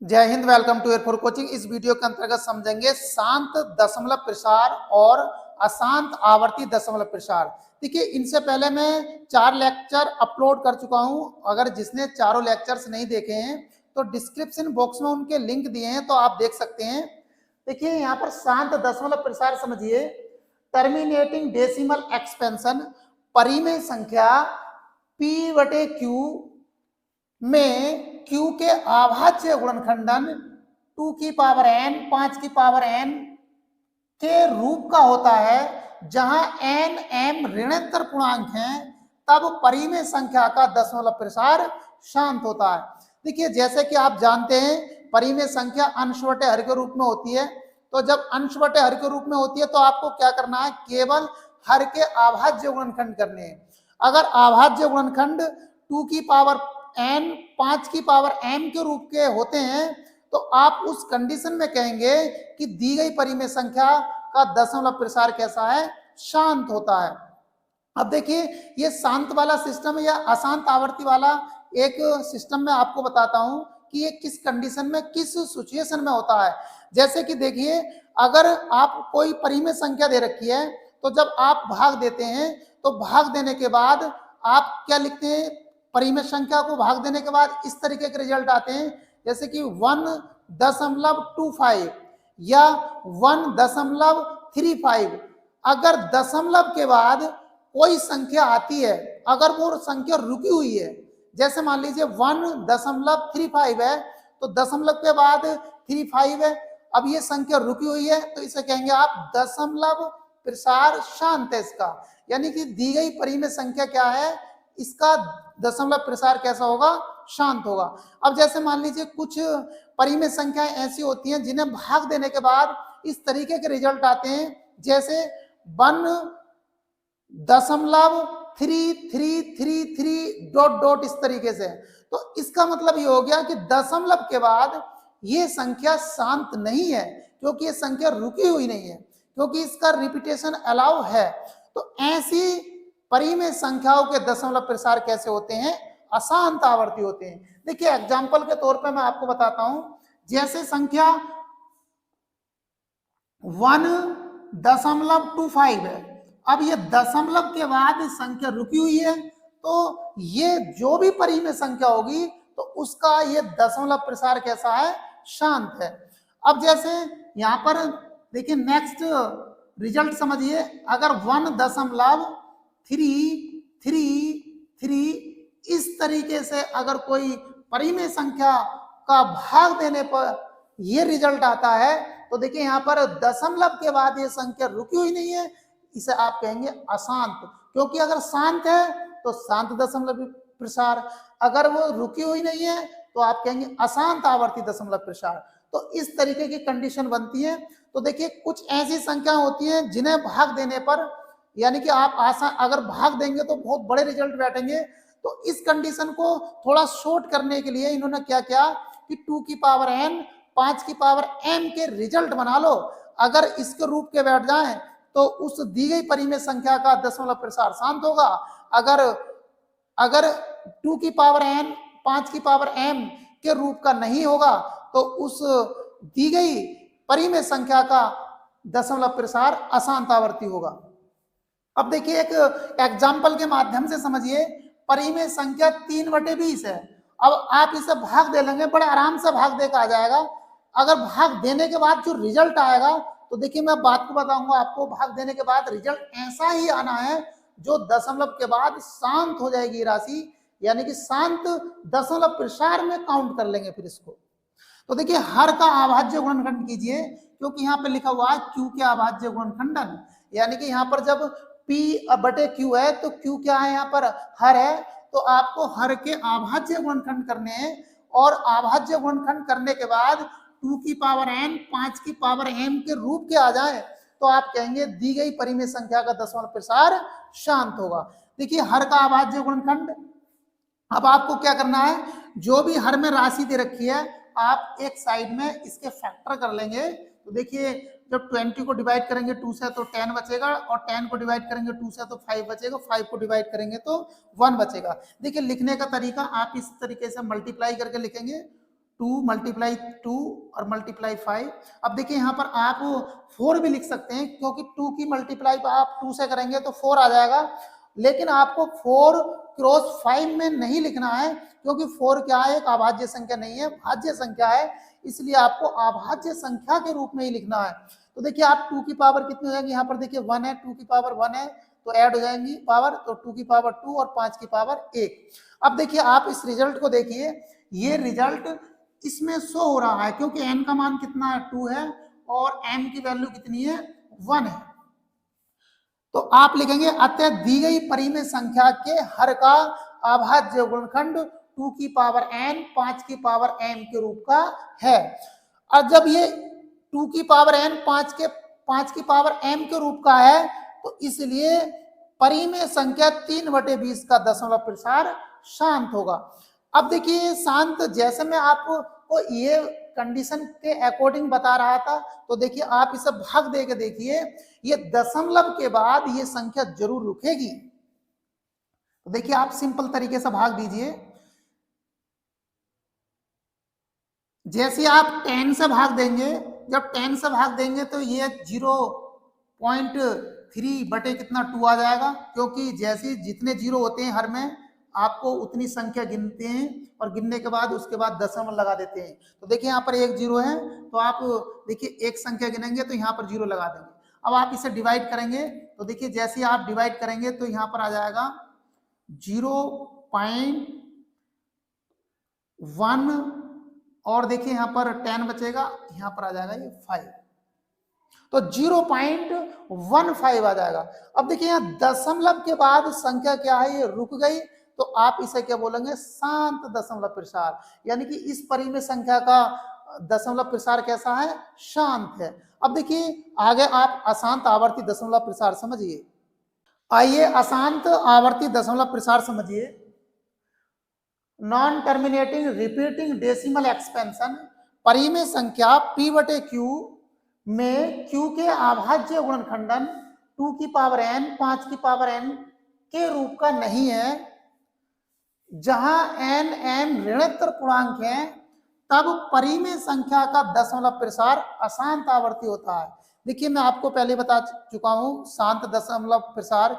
जय हिंद। Welcome to air four coaching. इस वीडियो के अंतर्गत समझेंगे शांत दशमलव प्रसार और अशांत आवर्ती दशमलव प्रसार। देखिए, इनसे पहले मैं 4 लेक्चर अपलोड कर चुका हूं। अगर जिसने चारों लेक्चर्स नहीं देखे हैं तो डिस्क्रिप्शन बॉक्स में उनके लिंक दिए हैं, तो आप देख सकते हैं। देखिए, यहाँ पर शांत दशमलव प्रसार समझिए। टर्मिनेटिंग डेसिमल एक्सपेंशन परिमेय संख्या p/q में q के अभाज्य गुणनखंडन 2 की पावर n 5 की पावर n के रूप का होता है, जहां n m ऋणांतर पूर्णांक हैं, तब परिमेय संख्या का दशमलव प्रसार शांत होता है। देखिए, जैसे कि आप जानते हैं, परिमेय संख्या अंश बटे हर के रूप में होती है। तो जब अंश बटे हर के रूप में होती है तो आपको क्या करना है, केवल हर के अभाज्य गुणनखंड करने हैं। अगर अभाज्य गुणनखंड 2 की पावर n 5 की पावर m के रूप के होते हैं तो आप उस कंडीशन में कहेंगे कि दी गई परिमेय संख्या का दशमलव प्रसार कैसा है, शांत होता है। अब देखिए, ये शांत वाला सिस्टम या अशांत आवर्ती वाला एक सिस्टम में आपको बताता हूं कि ये किस कंडीशन में, किस सिचुएशन में होता है। जैसे कि देखिए, अगर आप कोई परिमेय संख्या दे रखी है तो जब आप भाग देते हैं तो भाग देने के बाद आप क्या लिखते हैं, परिमेय संख्या को भाग देने के बाद इस तरीके के रिजल्ट आते हैं, जैसे कि 1.25 या 1.35। अगर दशमलव के बाद कोई संख्या आती है, अगर वो संख्या रुकी हुई है, जैसे मान लीजिए 1.35 है तो दशमलव के बाद 35 है, अब ये संख्या रुकी हुई है तो इसे कहेंगे आप दशमलव प्रसार शांत है इसका। यानी कि दी गई परिमेय संख्या क्या है, इसका दशमलव प्रसार कैसा होगा, शांत होगा। अब जैसे मान लीजिए कुछ परिमेय संख्याएं ऐसी होती हैं जिन्हें भाग देने के बाद इस तरीके के रिजल्ट आते हैं, जैसे 1.3333 इस तरीके से। तो इसका मतलब ये हो गया कि दशमलव के बाद ये संख्या शांत नहीं है, क्योंकि ये संख्या रुकी हुई नहीं है, क्योंकि इसका रिपीटेशन अलाउ है। तो ऐसी परिमेय संख्याओं के दशमलव प्रसार कैसे होते हैं, अशांत आवर्ती होते हैं। देखिए, एग्जाम्पल के तौर पे मैं आपको बताता हूं। जैसे संख्या 1.25 है, अब ये दशमलव के बाद संख्या रुकी हुई है, तो ये जो भी परिमेय संख्या होगी तो उसका ये दशमलव प्रसार कैसा है, शांत है। अब जैसे यहां पर देखिए, नेक्स्ट रिजल्ट समझिए। अगर 1.333 इस तरीके से अगर कोई परिमेय संख्या का भाग देने पर ये रिजल्ट आता है तो देखिए, यहाँ पर दशमलव के बाद ये संख्या रुकी हुई नहीं है, इसे आप कहेंगे अशांत। क्योंकि अगर शांत है तो शांत दशमलव प्रसार, अगर वो रुकी हुई नहीं है तो आप कहेंगे अशांत आवर्ती दशमलव प्रसार। तो इस तरीके की कंडीशन बनती है। तो देखिए, कुछ ऐसी संख्या होती हैं जिन्हें भाग देने पर, यानी कि आप आसान अगर भाग देंगे तो बहुत बड़े रिजल्ट बैठेंगे। तो इस कंडीशन को थोड़ा शॉर्ट करने के लिए इन्होंने क्या किया कि 2 की पावर n 5 की पावर m के रिजल्ट बना लो। अगर इसके रूप के बैठ जाएं तो उस दी गई परिमेय संख्या का दशमलव प्रसार शांत होगा। अगर 2 की पावर n 5 की पावर m के रूप का नहीं होगा तो उस दी गई परिमेय संख्या का दशमलव प्रसार अशांत आवर्ती होगा। अब देखिए, एक एग्जाम्पल के माध्यम से समझिए। परिमेय संख्या 3/20 है। अब आप इसे भाग दे लेंगे, बड़े आराम से भाग दे के आ जाएगा। अगर भाग देने के बाद जो रिजल्ट आएगा तो देखिए, मैं बात को बताऊंगा आपको, भाग देने के बाद रिजल्ट ऐसा ही आना है जो दशमलव के बाद शांत हो जाएगी राशि, यानी कि शांत दशमलव प्रसार में काउंट कर लेंगे फिर इसको। तो देखिए, हर का अभाज्य गुणनखंड कीजिए, क्योंकि यहाँ पे लिखा हुआ है q के अभाज्य गुणनखंडन, यानी कि यहाँ पर जब p/q है तो q क्या है, यहाँ पर हर है, तो आपको हर के अभाज्य गुणनखंड करने हैं। और अभाज्य गुणनखंड करने के बाद 2 की पावर n 5 की पावर m के रूप के आ जाए तो आप कहेंगे दी गई परिमेय संख्या का दशमलव प्रसार शांत होगा। देखिए, हर का अभाज्य गुणनखंड, अब आपको क्या करना है, जो भी हर में राशि दे रखी है आप एक साइड में इसके फैक्टर कर लेंगे। तो देखिए, जब 20 को डिवाइड करेंगे 2 से तो 10 बचेगा, और 10 को डिवाइड करेंगे 2 से तो 5 बचेगा, 5 को डिवाइड करेंगे तो 1 बचेगा। देखिए, लिखने का तरीका आप इस तरीके से मल्टीप्लाई करके लिखेंगे 2 मल्टीप्लाई 2 और मल्टीप्लाई 5। अब देखिए यहाँ पर आप 4 भी लिख सकते हैं, क्योंकि 2 की मल्टीप्लाई आप 2 से करेंगे तो 4 आ जाएगा, लेकिन आपको 4 क्रॉस 5 में नहीं लिखना है, क्योंकि 4 क्या है, एक अभाज्य संख्या नहीं है, भाज्य संख्या है, इसलिए आपको अभाज्य संख्या के रूप में ही लिखना है। तो देखिए आप 2 की पावर कितनी हो जाएगी, यहाँ पर देखिए 1 है, 2 की पावर 1 है, तो ऐड हो जाएंगी पावर, तो 2 की पावर 2 और 5 की पावर 1। अब देखिए आप इस रिजल्ट को देखिए, ये रिजल्ट इसमें शो हो रहा है, क्योंकि n का मान कितना है, 2 है, और m की वैल्यू कितनी है, 1 है। तो आप लिखेंगे अतः दी गई परिमेय संख्या के हर का अभाज्य गुणनखंड 2 की पावर n 5 की पावर m के रूप का है। और जब ये 2 की पावर n 5 की पावर m के रूप का है, तो इसलिए परिमेय संख्या 3/20 का दशमलव प्रसार शांत होगा। अब देखिए शांत, जैसे मैं आपको ये कंडीशन के अकॉर्डिंग बता रहा था, तो देखिए आप इसे भाग दे के देखिए, ये दशमलव के बाद ये संख्या जरूर रुकेगी। तो देखिए आप सिंपल तरीके से भाग दीजिए, जैसे आप 10 से भाग देंगे, जब 10 से भाग देंगे तो ये 0.3 बटे कितना 2 आ जाएगा, क्योंकि जैसे जितने जीरो होते हैं हर में आपको उतनी संख्या गिनते हैं, और गिनने के बाद उसके बाद दशमलव लगा देते हैं। तो देखिए यहाँ पर एक जीरो है, तो आप देखिए एक संख्या गिनेंगे तो यहाँ पर जीरो लगा देंगे। अब आप इसे डिवाइड करेंगे, तो देखिए जैसे आप डिवाइड करेंगे तो यहाँ पर आ जाएगा 0.1, और देखिए यहाँ पर 10 बचेगा, यहाँ पर आ जाएगा ये 5, तो 0.15 आ जाएगा। अब देखिए यहाँ दशमलव के बाद संख्या क्या है, ये रुक गई, तो आप इसे क्या बोलेंगे, शांत दशमलव प्रसार, यानी कि इस परिमेय संख्या का दशमलव प्रसार कैसा है, शांत है। अब देखिए आगे आप अशांत आवर्ती दशमलव प्रसार समझिए। आइए अशांत आवर्ती दशमलव प्रसार समझिए। Non terminating repeating decimal expansion, परिमेय संख्या p/q में q के अभाज्य गुणनखंडन 2 की पावर n 5 की पावर n के रूप का नहीं है, जहां n m ऋणोत्तर पूर्णांक है, तब परिमेय संख्या का दशमलव प्रसार अशांत आवर्ती होता है। देखिए मैं आपको पहले बता चुका हूं शांत दशमलव प्रसार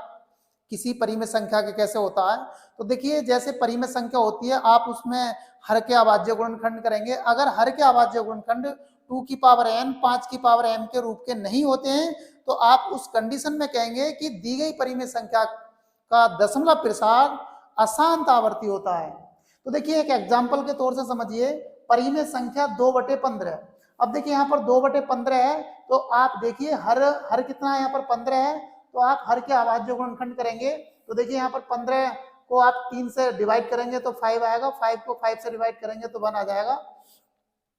किसी परिमेय संख्या के कैसे होता है। तो देखिए जैसे परिमेय संख्या होती है, आप उसमें हर के अभाज्य गुणनखंड करेंगे, अगर हर के अभाज्य गुणनखंड 2 की पावर n 5 की पावर m के रूप के नहीं होते हैं, तो आप उस कंडीशन में कहेंगे कि दी गई परिमेय संख्या का दशमलव प्रसार अशांत आवर्ती होता है। तो देखिए एक एग्जाम्पल के तौर से समझिए, परिमेय संख्या 2/15। अब देखिए यहाँ पर 2/15 है, तो आप देखिए हर कितना है, यहाँ पर 15 है, तो आप हर के अभाज्य गुणनखंड करेंगे, तो देखिए यहाँ पर 15 को आप 3 से डिवाइड करेंगे तो 5 आएगा, 5 को 5 से डिवाइड करेंगे तो 1 आ जाएगा।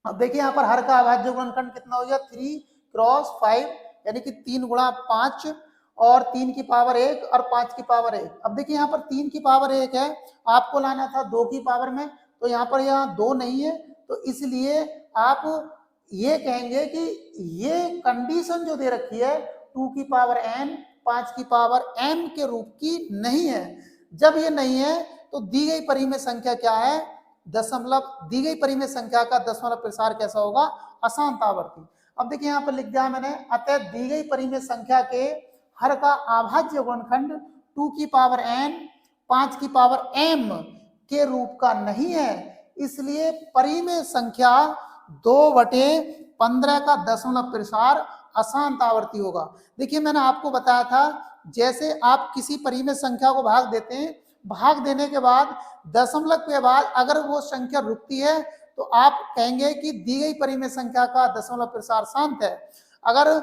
अब देखिए यहाँ पर हर का अभाज्य गुणनखंड कितना हो गया, 3 क्रॉस 5, यानी कि 3 गुणा 5, और 3 की पावर 1 और 5 की पावर 1। अब देखिए यहाँ पर 3 की पावर 1 है, आपको लाना था 2 की पावर में, तो यहाँ पर यहाँ 2 नहीं है, तो इसलिए आप ये कहेंगे कि ये कंडीशन जो दे रखी है 2 की पावर n 5 की पावर m के रूप की नहीं है। जब ये नहीं है तो दी गई परिमेय संख्या क्या है, दी गई परिमेय संख्या का दशमलव प्रसार कैसा होगा, अशांत आवर्ती। अब देखिए यहाँ पर लिख दिया मैंने, अतः दी गई परिमेय संख्या के हर का अभाज्य गुणनखंड 2 की पावर n 5 की पावर m के रूप का नहीं है, इसलिए परिमेय संख्या 2/15 का दशमलव प्रसार अशांत आवर्ती होगा। देखिए मैंने आपको बताया था, जैसे आप किसी परिमेय संख्या को भाग देते हैं, भाग देने के बाद दशमलव के बाद अगर वो संख्या रुकती है, तो आप कहेंगे कि दी गई परिमेय संख्या का दशमलव प्रसार शांत है। अगर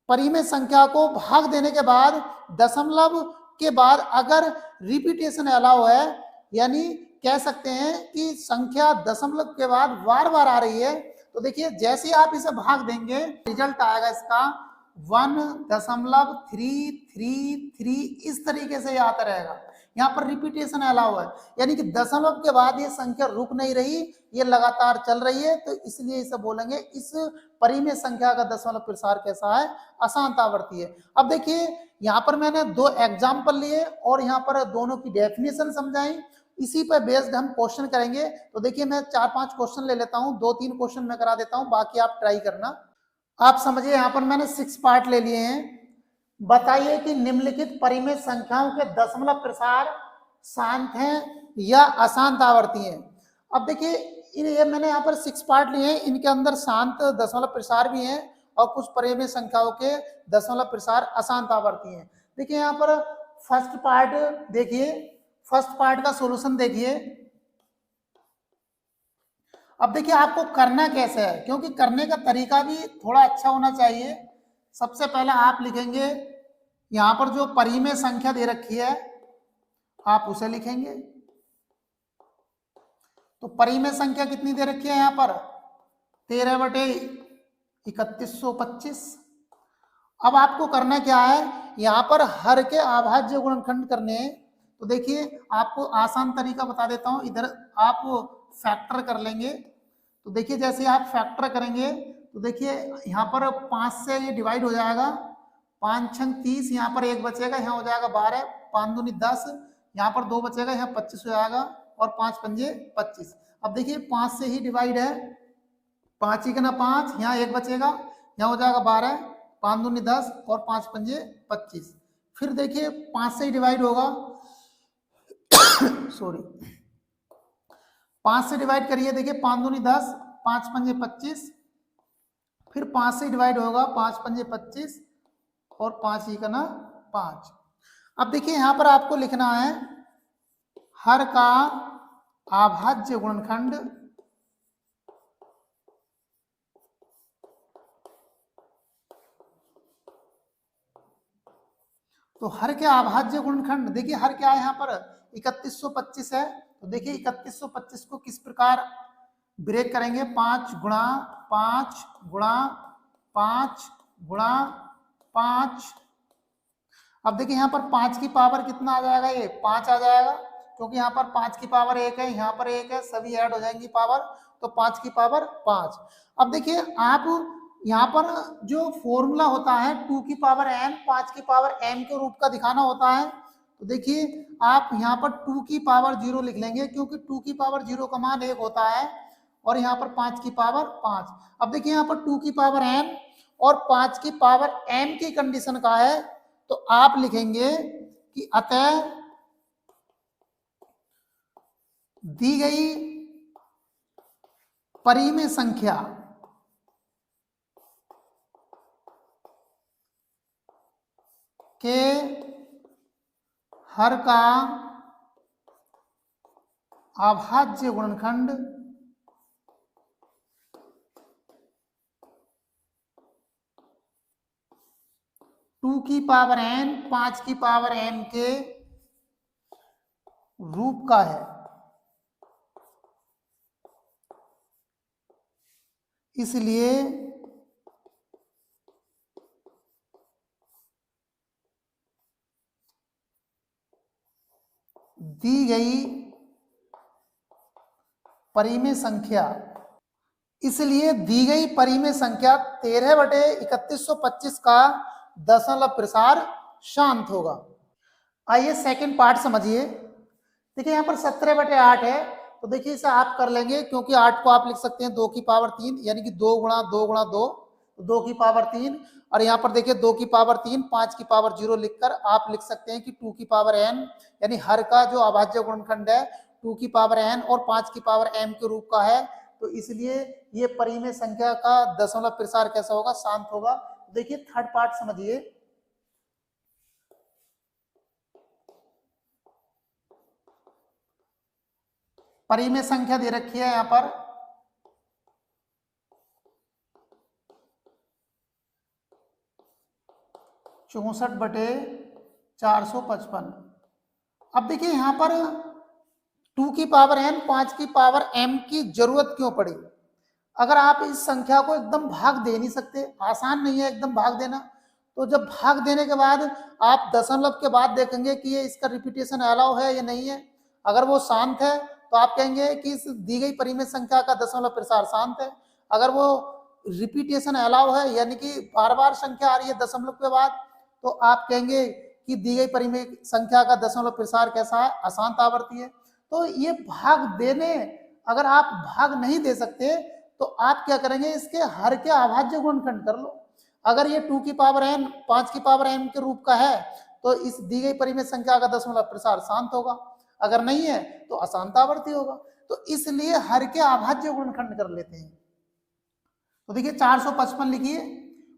परिमेय संख्या को भाग देने के बाद दशमलव के बाद अगर रिपीटेशन अलाउ है, यानी कह सकते हैं कि संख्या दशमलव के बाद बार बार आ रही है, तो देखिए जैसे आप इसे भाग देंगे रिजल्ट आएगा इसका 1.333, इस तरीके से आता रहेगा। यहाँ पर रिपीटेशन अलाउ है, यानी कि दशमलव के बाद ये संख्या रुक नहीं रही, ये लगातार चल रही है, तो इसलिए इसे बोलेंगे इस परिमेय संख्या का दशमलव प्रसार कैसा है, अशांत आवर्ती है। अब देखिए यहाँ पर मैंने 2 एग्जाम्पल लिए और यहाँ पर दोनों की डेफिनेशन समझाई, इसी पर बेस्ड हम क्वेश्चन करेंगे। तो देखिए मैं 4-5 क्वेश्चन ले लेता हूँ, 2-3 क्वेश्चन मैं करा देता हूँ, बाकी आप ट्राई करना। आप समझिए यहाँ पर मैंने 6 पार्ट ले लिए हैं। बताइए कि निम्नलिखित परिमेय संख्याओं के दशमलव प्रसार शांत हैं या अशांत आवर्ती हैं। अब देखिए ये मैंने यहाँ पर 6 पार्ट लिए हैं, इनके अंदर शांत दशमलव प्रसार भी हैं और कुछ परिमेय संख्याओं के दशमलव प्रसार अशांत आवर्ती हैं। देखिए यहाँ पर फर्स्ट पार्ट देखिए, फर्स्ट पार्ट का सॉल्यूशन देखिए। अब देखिए आपको करना कैसे है, क्योंकि करने का तरीका भी थोड़ा अच्छा होना चाहिए। सबसे पहले आप लिखेंगे यहां पर जो परिमेय संख्या दे रखी है आप उसे लिखेंगे। तो परिमेय संख्या कितनी दे रखी है यहाँ पर 13/3125। अब आपको करना क्या है, यहाँ पर हर के अभाज्य गुणनखंड करने हैं। तो देखिए आपको आसान तरीका बता देता हूं, इधर आप फैक्टर कर लेंगे। तो देखिए जैसे आप फैक्टर करेंगे तो देखिए यहाँ पर 5 से ये डिवाइड हो जाएगा, 5 छंग 30, यहाँ पर 1 बचेगा, यहाँ हो जाएगा 12, 5 दूनी 10, यहाँ पर 2 बचेगा, यहाँ 25 हो जाएगा और 5 पंजे 25। अब देखिए 5 से ही डिवाइड है, 5 ही का ना 5, यहाँ 1 बचेगा, यहाँ हो जाएगा 12, 5 दूनी 10 और 5 पंजे 25। फिर देखिए 5 से ही डिवाइड होगा सॉरी 5 से डिवाइड करिए, देखिए 5 दूनी 10, 5 पंजे 25, फिर 5 से डिवाइड होगा, 5 पंजे 25 और 5 ही का ना 5। अब देखिए यहां पर आपको लिखना है हर का अभाज्य गुणनखंड तो हर के अभाज्य गुणनखंड देखिए हर क्या है यहाँ पर 3125 है। तो देखिए 3125 को किस प्रकार ब्रेक करेंगे, 5 गुणा 5 गुणा 5 गुणा 5। अब देखिए यहाँ पर 5 की पावर कितना आ जाएगा, ये 5 आ जाएगा, क्योंकि यहाँ पर 5 की पावर 1 है, यहाँ पर 1 है, सभी ऐड हो जाएंगी पावर, तो 5 की पावर 5। अब देखिए आप यहाँ पर जो फॉर्मूला होता है 2 की पावर n 5 की पावर m के रूप का दिखाना होता है। तो देखिए आप यहाँ पर 2 की पावर 0 लिख लेंगे, क्योंकि 2 की पावर 0 का मान 1 होता है और यहाँ पर 5 की पावर 5। अब देखिए यहाँ पर 2 की पावर n और 5 की पावर m की कंडीशन का है, तो आप लिखेंगे कि अतः दी गई परिमेय संख्या के हर का अभाज्य गुणनखंड टू की पावर n 5 की पावर m के रूप का है। इसलिए दी गई परिमेय संख्या, इसलिए दी गई परिमेय संख्या 13/3125 का दशमलव प्रसार शांत होगा। आइए सेकंड पार्ट समझिए। देखिए यहाँ पर 17/8 है, तो देखिए इसे आप कर लेंगे, क्योंकि 8 को आप लिख सकते हैं 2 की पावर 3, यानी कि 2 गुणा 2 गुणा 2, 2 की पावर 3। और यहाँ पर देखिए 2 की पावर 3 5 की पावर 0 लिखकर आप लिख सकते हैं कि 2 की पावर n, यानी हर का जो अभाज्य गुणनखंड है 2 की पावर n और 5 की पावर m के रूप का है। तो इसलिए ये परिमेय संख्या का दशमलव प्रसार कैसा होगा, शांत होगा। देखिए थर्ड पार्ट समझिए। परिमेय संख्या दे रखी है यहाँ पर 64/455। अब देखिए यहाँ पर 2 की पावर n 5 की पावर m की जरूरत क्यों पड़ी। अगर आप इस संख्या को एकदम भाग दे नहीं सकते, आसान नहीं है एकदम भाग देना, तो जब भाग देने के बाद आप दशमलव के बाद देखेंगे कि ये इसका रिपीटेशन अलाउ है या नहीं है। अगर वो शांत है तो आप कहेंगे कि इस दी गई परिमेय संख्या का दशमलव प्रसार शांत है। अगर वो रिपीटेशन अलाउ है, यानी कि बार बार संख्या आ रही है दशमलव के बाद, तो आप कहेंगे कि दी गई परिमेय संख्या का दशमलव प्रसार कैसा है, अशांत आवर्ती है। तो ये भाग देने, अगर आप भाग नहीं दे सकते तो आप क्या करेंगे, इसके हर के अभाज्य गुणनखंड कर लो। अगर ये 2 की पावर n 5 की पावर m के रूप का है तो इस दी गई परिमेय संख्या का दशमलव प्रसार शांत होगा, अगर नहीं है तो अशांत आवर्ती होगा। तो इसलिए हर के अभाज्य गुणनखंड कर लेते हैं। तो देखिए 455 लिखिए,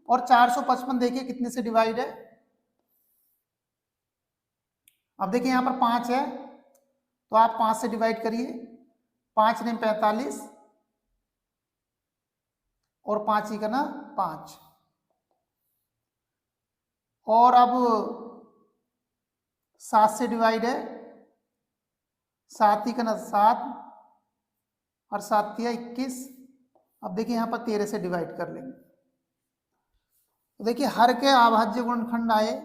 और 455 देखिए कितने से डिवाइड है। अब देखिए यहां पर 5 है तो आप 5 से डिवाइड करिए, 5 ने 45 और 5 ही का ना 5, और अब 7 से डिवाइड है, 7 ही का ना 7 और 7 दिया 21। अब देखिए यहां पर 13 से डिवाइड कर लेंगे। तो देखिए हर के अभाज्य गुणनखंड आए,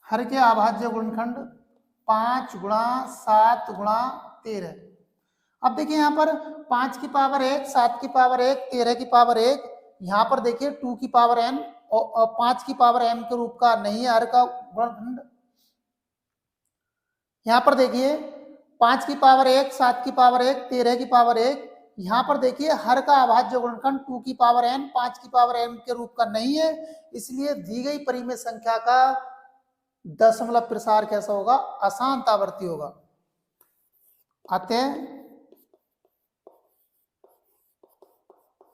हर के अभाज्य गुणनखंड 5 गुणा 7 गुणा 13। अब देखिए यहाँ पर 5 की पावर 1, 7 की पावर 1, 13 की पावर 1, यहाँ पर देखिए 2 की पावर n और 5 की पावर m के रूप का नहीं है हर का गुणनखंड। यहाँ पर देखिए 5 की पावर 1, 7 की पावर 1, 13 की पावर 1, यहाँ पर देखिए हर का अभाज्य गुणनखंड 2 की पावर n 5 की पावर m के रूप का नहीं है, इसलिए दी गई परिमेय संख्या का दशमलव प्रसार कैसा होगा, अशांत आवर्ती होगा। अतः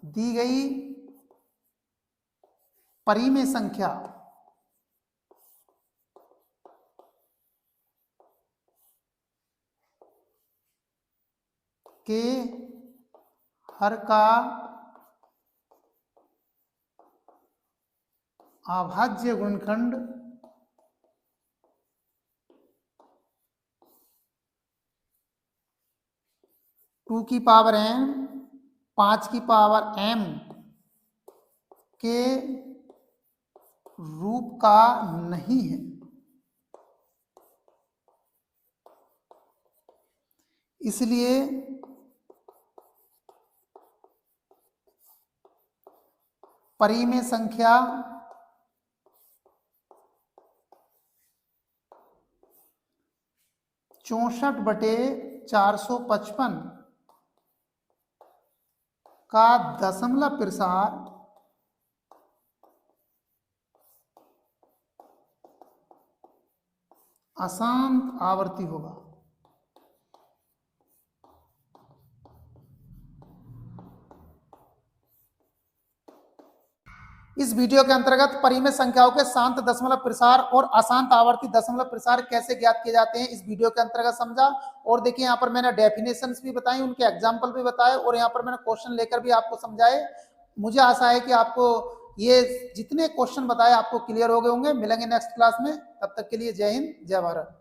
दी गई परिमेय संख्या के हर का अभाज्य गुणनखंड टू की पावर n 5 की पावर m के रूप का नहीं है, इसलिए परिमेय संख्या चौसठ बटे 455 का दशमलव प्रसार अशांत आवर्ती होगा। इस वीडियो के अंतर्गत परिमेय संख्याओं के शांत दशमलव प्रसार और अशांत आवर्ती दशमलव प्रसार कैसे ज्ञात किए जाते हैं इस वीडियो के अंतर्गत समझा। और देखिए यहाँ पर मैंने डेफिनेशंस भी बताई, उनके एग्जाम्पल भी बताए, और यहाँ पर मैंने क्वेश्चन लेकर भी आपको समझाए। मुझे आशा है कि आपको ये जितने क्वेश्चन बताए आपको क्लियर हो गए होंगे। मिलेंगे नेक्स्ट क्लास में, तब तक के लिए जय हिंद, जय भारत।